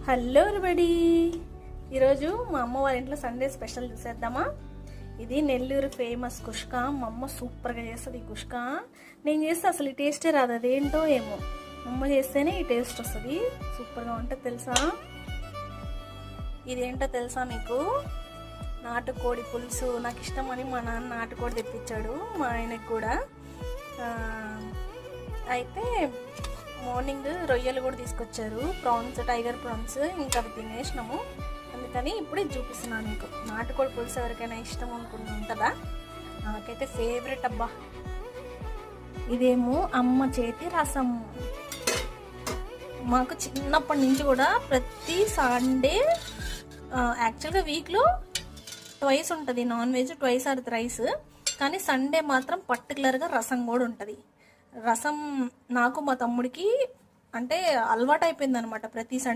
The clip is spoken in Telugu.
హలో ఎవరిబడి, ఈరోజు మా అమ్మ వాళ్ళ ఇంట్లో సండే స్పెషల్ చూసేద్దామా. ఇది నెల్లూరు ఫేమస్ కుష్కా. మా అమ్మ సూపర్గా చేస్తుంది ఈ కుష్కా. నేను చేస్తే అసలు ఈ టేస్టే రాదు, అదేంటో ఏమో. మా అమ్మ చేస్తేనే ఈ టేస్ట్ వస్తుంది, సూపర్గా ఉంటుంది తెలుసా. ఇదేంటో తెలుసా మీకు? నాటుకోడి పులుసు. నాకు ఇష్టమని మా నాన్న నాటుకోడి తెప్పించాడు, మా ఆయనకు కూడా. అయితే మార్నింగ్ రొయ్యలు కూడా తీసుకొచ్చారు, ప్రాన్స్, టైగర్ ప్రాన్స్. ఇంకా అవి తినేసినాము, అందుకని ఇప్పుడు ఇది చూపిస్తున్నాను మీకు. నాటుకోడి పులుసు ఎవరికైనా ఇష్టం అనుకుని ఉంటుందా? నాకైతే ఫేవరెట్ అబ్బా. ఇదేమో అమ్మ చేతి రసం. మాకు చిన్నప్పటి నుంచి కూడా ప్రతి సండే, యాక్చువల్గా వీక్లో ట్వైస్ ఉంటుంది non veg, twice or thrice. కానీ సండే మాత్రం పర్టికులర్గా రసం కూడా ఉంటుంది. రసం నాకు మా తమ్ముడికి అంటే అలవాటు అయిపోయింది అనమాట. ప్రతి సండే